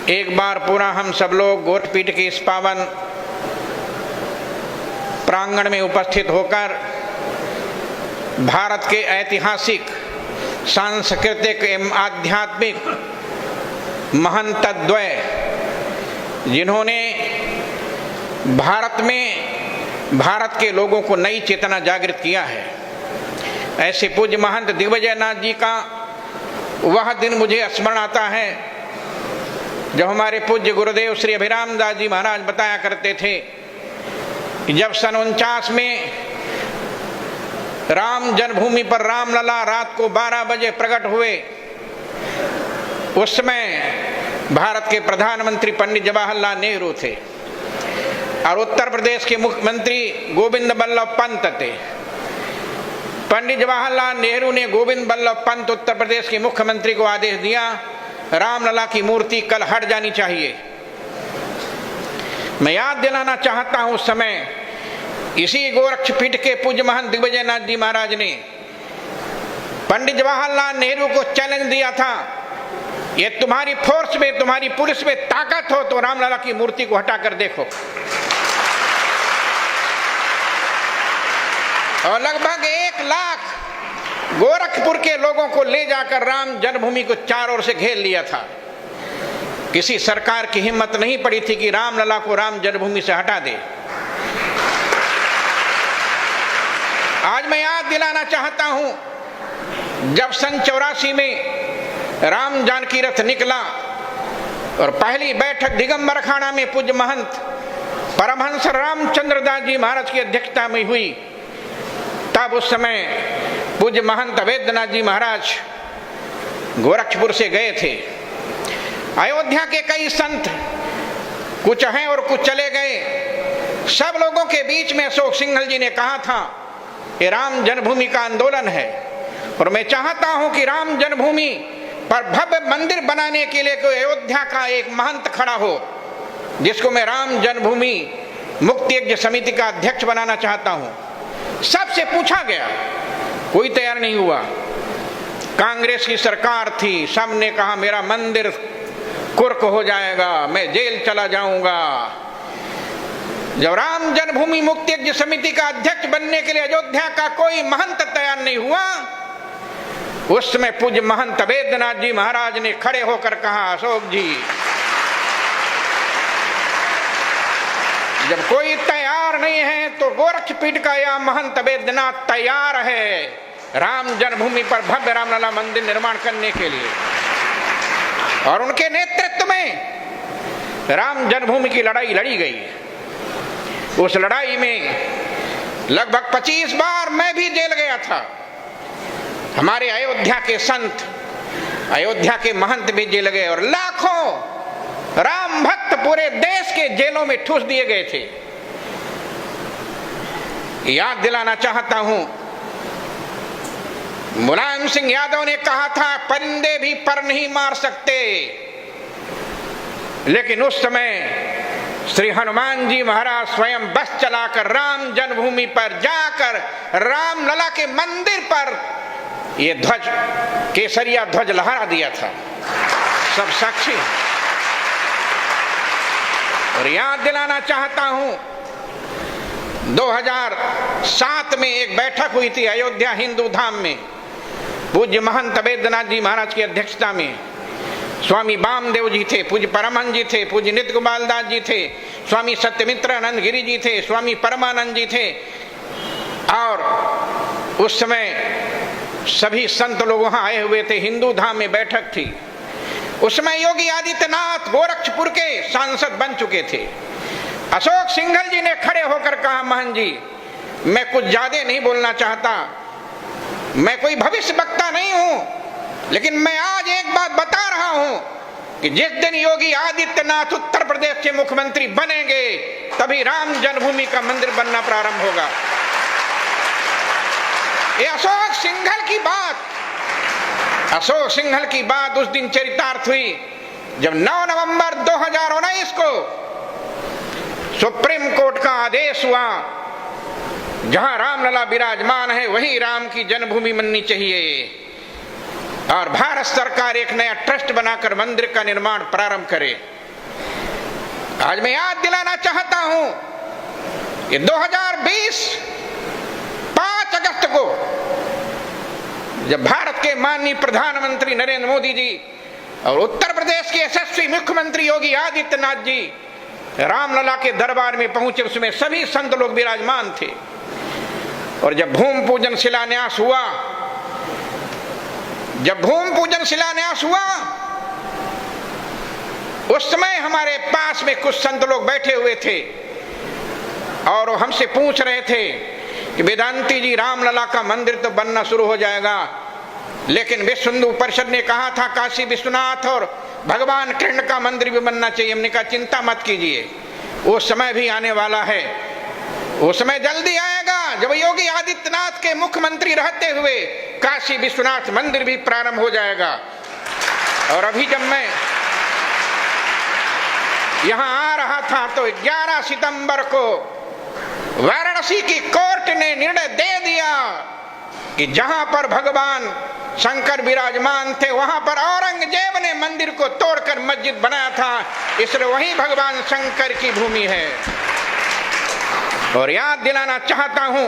एक बार पुनः हम सब लोग गोरखपीठ के इस पावन प्रांगण में उपस्थित होकर भारत के ऐतिहासिक, सांस्कृतिक एवं आध्यात्मिक महंतद्वय, जिन्होंने भारत के लोगों को नई चेतना जागृत किया है, ऐसे पूज्य महंत दिग्विजय नाथ जी का वह दिन मुझे स्मरण आता है जब हमारे पूज्य गुरुदेव श्री अभिराम दास जी महाराज बताया करते थे कि जब सन 49 में राम जन्मभूमि पर रामलला रात को 12 बजे प्रकट हुए, उस समय भारत के प्रधानमंत्री पंडित जवाहरलाल नेहरू थे और उत्तर प्रदेश के मुख्यमंत्री गोविंद बल्लभ पंत थे। पंडित जवाहरलाल नेहरू ने गोविंद बल्लभ पंत उत्तर प्रदेश के मुख्यमंत्री को आदेश दिया, रामलला की मूर्ति कल हट जानी चाहिए। मैं याद दिलाना चाहता हूं, उस समय इसी गोरक्षपीठ के पूज्य महंत दिग्विजय नाथ जी महाराज ने पंडित जवाहरलाल नेहरू को चैलेंज दिया था, ये तुम्हारी फोर्स में, तुम्हारी पुलिस में ताकत हो तो रामलला की मूर्ति को हटाकर देखो। और लगभग 1 लाख गोरखपुर के लोगों को ले जाकर राम जन्मभूमि को चारों ओर से घेर लिया था। किसी सरकार की हिम्मत नहीं पड़ी थी कि रामलला को राम जन्मभूमि से हटा दे। आज मैं याद दिलाना चाहता हूं, जब सन 84 में राम जानकी रथ निकला और पहली बैठक दिगंबर अखाड़ा में पूज्य महंत परमहंस रामचंद्र दास जी महाराज की अध्यक्षता में हुई, तब उस समय पूज्य महंत अवैधनाथ जी महाराज गोरखपुर से गए थे। अयोध्या के कई संत, कुछ हैं और कुछ चले गए, सब लोगों के बीच में अशोक सिंघल जी ने कहा था कि राम जन्मभूमि का आंदोलन है और मैं चाहता हूं कि राम जन्मभूमि पर भव्य मंदिर बनाने के लिए कोई अयोध्या का एक महंत खड़ा हो, जिसको मैं राम जन्मभूमि मुक्ति यज्ञ समिति का अध्यक्ष बनाना चाहता हूं। सबसे पूछा गया, कोई तैयार नहीं हुआ। कांग्रेस की सरकार थी, सबने कहा मेरा मंदिर कुर्क हो जाएगा, मैं जेल चला जाऊंगा। जब राम जन्मभूमि मुक्ति यज्ञ समिति का अध्यक्ष बनने के लिए अयोध्या का कोई महंत तैयार नहीं हुआ, उस समय पूज्य महंत अवैधनाथ जी महाराज ने खड़े होकर कहा, अशोक जी, जब कोई तैयार नहीं है तो गोरखपीठ का यह महंत अवैधनाथ तैयार है राम जन्मभूमि पर भव्य रामलला मंदिर निर्माण करने के लिए। और उनके नेतृत्व में राम जन्मभूमि की लड़ाई लड़ी गई। उस लड़ाई में लगभग 25 बार मैं भी जेल गया था। हमारे अयोध्या के संत, अयोध्या के महंत भी जेल गए और लाखों राम भक्त पूरे देश के जेलों में ठूस दिए गए थे। याद दिलाना चाहता हूं, मुलायम सिंह यादव ने कहा था परिंदे भी पर नहीं मार सकते, लेकिन उस समय श्री हनुमान जी महाराज स्वयं बस चलाकर राम जन्मभूमि पर जाकर रामलला के मंदिर पर ये ध्वज, केसरिया ध्वज लहरा दिया था। सब साक्षी। और याद दिलाना चाहता हूं, 2007 में एक बैठक हुई थी अयोध्या हिंदू धाम में, पूज्य महंत अवैधनाथ जी महाराज की अध्यक्षता में। स्वामी वामदेव जी थे, पूज्य परमहंस जी थे, पूज्य नित्य गोपाल दास जी थे, स्वामी सत्यमित्रानंद गिरी जी थे, स्वामी परमानंद जी थे। और उस समय सभी संत लोग वहां आए हुए थे, हिंदू धाम में बैठक थी। उस समय योगी आदित्यनाथ गोरखपुर के सांसद बन चुके थे। अशोक सिंघल जी ने खड़े होकर कहा, महंत जी, मैं कुछ ज्यादा नहीं बोलना चाहता, मैं कोई भविष्य वक्ता नहीं हूं, लेकिन मैं आज एक बात बता रहा हूं कि जिस दिन योगी आदित्यनाथ उत्तर प्रदेश के मुख्यमंत्री बनेंगे, तभी राम जन्मभूमि का मंदिर बनना प्रारंभ होगा। ये अशोक सिंघल की बात, अशोक सिंघल की बात उस दिन चरितार्थ हुई जब 9 नवंबर 2019 को सुप्रीम कोर्ट का आदेश हुआ, जहां रामलला विराजमान है वही राम की जन्मभूमि बननी चाहिए। और भारत सरकार एक नया ट्रस्ट बनाकर मंदिर का निर्माण प्रारंभ करे। आज मैं याद दिलाना चाहता हूं कि 2020 5 अगस्त को जब भारत के माननीय प्रधानमंत्री नरेंद्र मोदी जी और उत्तर प्रदेश के यशस्वी मुख्यमंत्री योगी आदित्यनाथ जी रामलला के दरबार में पहुंचे, उसमें सभी संत लोग विराजमान थे। और जब भूमि पूजन शिलान्यास हुआ, उस समय हमारे पास में कुछ संत लोग बैठे हुए थे और वो हमसे पूछ रहे थे कि वेदांती जी, रामलला का मंदिर तो बनना शुरू हो जाएगा, लेकिन विश्व हिंदू परिषद ने कहा था काशी विश्वनाथ और भगवान कृष्ण का मंदिर भी बनना चाहिए। हमने कहा चिंता मत कीजिए, वो समय भी आने वाला है, वो समय जल्दी आएगा जब योगी आदित्यनाथ के मुख्यमंत्री रहते हुए काशी विश्वनाथ मंदिर भी प्रारंभ हो जाएगा। और अभी जब मैं यहां आ रहा था तो 11 सितंबर को वाराणसी की कोर्ट ने निर्णय दे दिया कि जहां पर भगवान शंकर विराजमान थे वहां पर औरंगजेब ने मंदिर को तोड़कर मस्जिद बनाया था, इसलिए वही भगवान शंकर की भूमि है। और याद दिलाना चाहता हूं,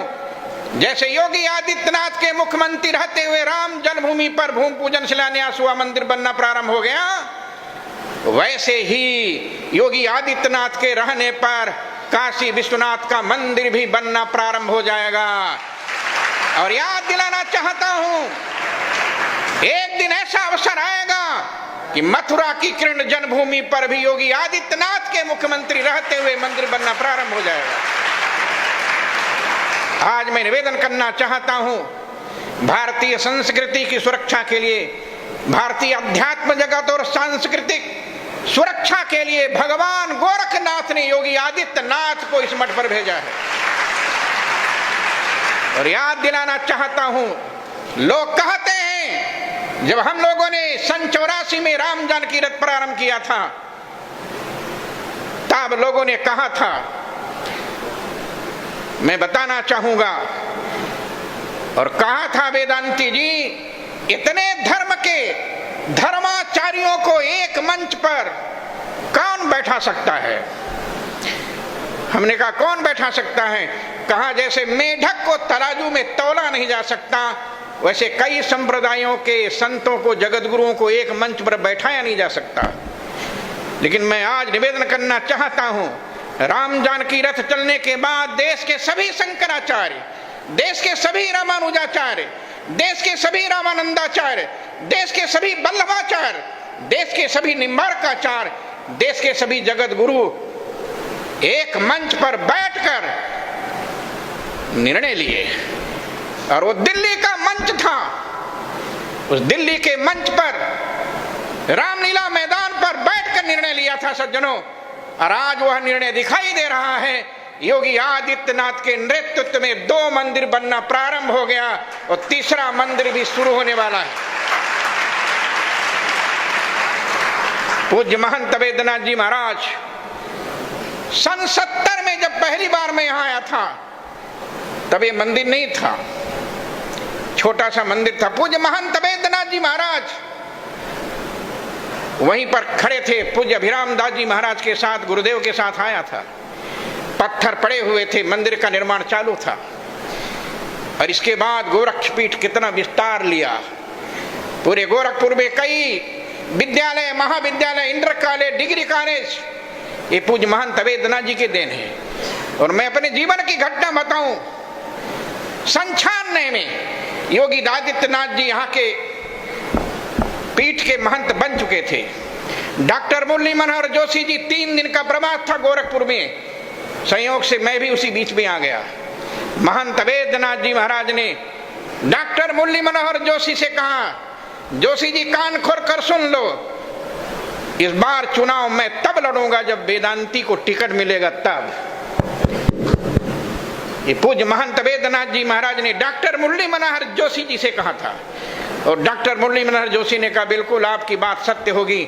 जैसे योगी आदित्यनाथ के मुख्यमंत्री रहते हुए राम जन्मभूमि पर भूमि पूजन शिलान्यास हुआ, मंदिर बनना प्रारंभ हो गया, वैसे ही योगी आदित्यनाथ के रहने पर काशी विश्वनाथ का मंदिर भी बनना प्रारंभ हो जाएगा। और याद दिलाना चाहता हूं, एक दिन ऐसा अवसर आएगा कि मथुरा की कृष्ण जन्मभूमि पर भी योगी आदित्यनाथ के मुख्यमंत्री रहते हुए मंदिर बनना प्रारंभ हो जाएगा। आज मैं निवेदन करना चाहता हूं, भारतीय संस्कृति की सुरक्षा के लिए, भारतीय अध्यात्म जगत और सांस्कृतिक सुरक्षा के लिए भगवान गोरखनाथ ने योगी आदित्यनाथ को इस मठ पर भेजा है। और याद दिलाना चाहता हूं, लोग कहते हैं जब हम लोगों ने 84 में राम जानकी रथ प्रारंभ किया था, तब लोगों ने कहा था, मैं बताना चाहूंगा और कहा था, वेदांती जी, इतने धर्म के धर्माचार्यों को एक मंच पर कौन बैठा सकता है? हमने कहा कौन बैठा सकता है? कहा जैसे मेढक को तराजू में तौला नहीं जा सकता, वैसे कई संप्रदायों के संतों को, जगत गुरुओं को एक मंच पर बैठाया नहीं जा सकता। लेकिन मैं आज निवेदन करना चाहता हूं, राम जानकी रथ चलने के बाद देश के सभी शंकराचार्य, देश के सभी रामानुजाचार्य, देश के सभी रामानंदाचार्य, देश के सभी वल्लभाचार्य, देश के सभी निम्बार्काचार्य, देश के सभी जगत गुरु एक मंच पर बैठकर निर्णय लिए। और वो दिल्ली का मंच था, उस दिल्ली के मंच पर रामलीला मैदान पर बैठकर निर्णय लिया था सज्जनों। और आज वह निर्णय दिखाई दे रहा है, योगी आदित्यनाथ के नेतृत्व में 2 मंदिर बनना प्रारंभ हो गया और तीसरा मंदिर भी शुरू होने वाला है। पूज्य महंत वेदनाथ जी महाराज सन 70 में जब पहली बार मैं यहां आया था, तब ये मंदिर नहीं था, छोटा सा मंदिर था। पूज्य महंत वेदनाथ जी महाराज वहीं पर खड़े थे, पूज्य अभिराम दास जी महाराज के साथ, गुरुदेव के साथ आया था। पत्थर पड़े हुए थे, मंदिर का निर्माण चालू था। और इसके बाद गोरक्षपीठ कितना विस्तार लिया, पूरे गोरखपुर में कई विद्यालय, महाविद्यालय, इंटर कॉलेज, डिग्री कॉलेज, ये पूज्य महंत वेदनाथ जी के देन है। और मैं अपने जीवन की घटना बताऊं, सन 96 में योगी आदित्यनाथ जी यहाँ के पीठ के महंत बन चुके थे। डॉक्टर मुरली मनोहर जोशी जी 3 दिन का प्रवास था गोरखपुर में, संयोग से मैं भी उसी बीच में आ गया। महंत वेदनाथ जी महाराज ने डॉक्टर मुरली मनोहर जोशी से कहा, जोशी जी कान खोल कर सुन लो, इस बार चुनाव मैं तब लड़ूंगा जब वेदांती को टिकट मिलेगा तब। ये पूज्य महंत वेदनाथ जी महाराज ने डॉक्टर मुरली मनोहर जोशी जी से कहा था। और डॉक्टर मुरली मनोहर जोशी ने कहा बिल्कुल आपकी बात सत्य होगी।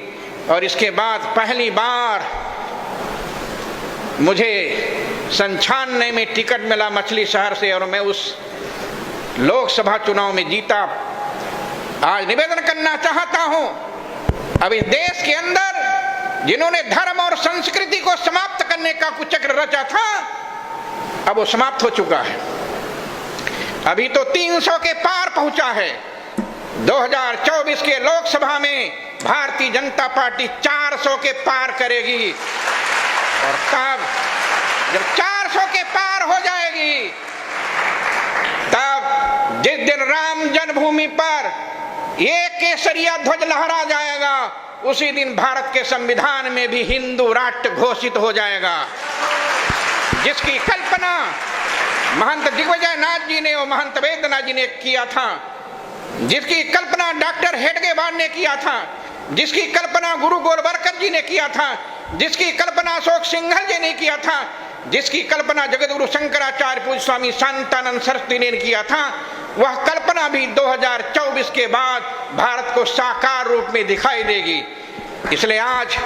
और इसके बाद पहली बार मुझे सन 96 में टिकट मिला मछली शहर से और मैं उस लोकसभा चुनाव में जीता। आज निवेदन करना करना चाहता हूं। अभी देश के अंदर जिन्होंने धर्म और संस्कृति को समाप्त करने का कुचक्र रचा था, अब वो समाप्त हो चुका है। अभी तो 300 के पार पहुंचा है। 2024 के लोकसभा में भारतीय जनता पार्टी 400 के पार करेगी। और तब जब 400 के पार हो जाएगी, तब जिस दिन राम जन्मभूमि पर एक केसरिया ध्वज लहरा जाएगा, उसी दिन भारत के संविधान में भी हिंदू राष्ट्र घोषित हो जाएगा, जिसकी कल्पना महंत दिग्विजय नाथ जी ने और महंत वेदनाथ जी ने किया था, जिसकी कल्पना डॉक्टर हेडगेवार ने किया था, जिसकी कल्पना गुरु गोलवलकर जी ने किया था, जिसकी कल्पना अशोक सिंघल जी ने किया था, जिसकी कल्पना जगतगुरु शंकराचार्य पूज्य स्वामी शांतानंद सरस्वती ने किया था, वह कल्पना भी 2024 के बाद भारत को साकार रूप में दिखाई देगी। इसलिए आज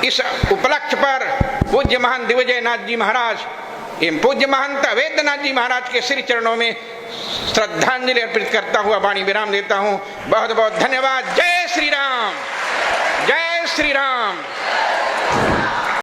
इस उपलक्ष्य पर पूज्य महंत दिग्विजय नाथ जी महाराज एवं पूज्य महंत वेदनाथ जी महाराज के श्री चरणों में श्रद्धांजलि अर्पित करता हुआ वाणी विराम देता हूं। बहुत बहुत धन्यवाद। जय श्री राम, जय श्री राम।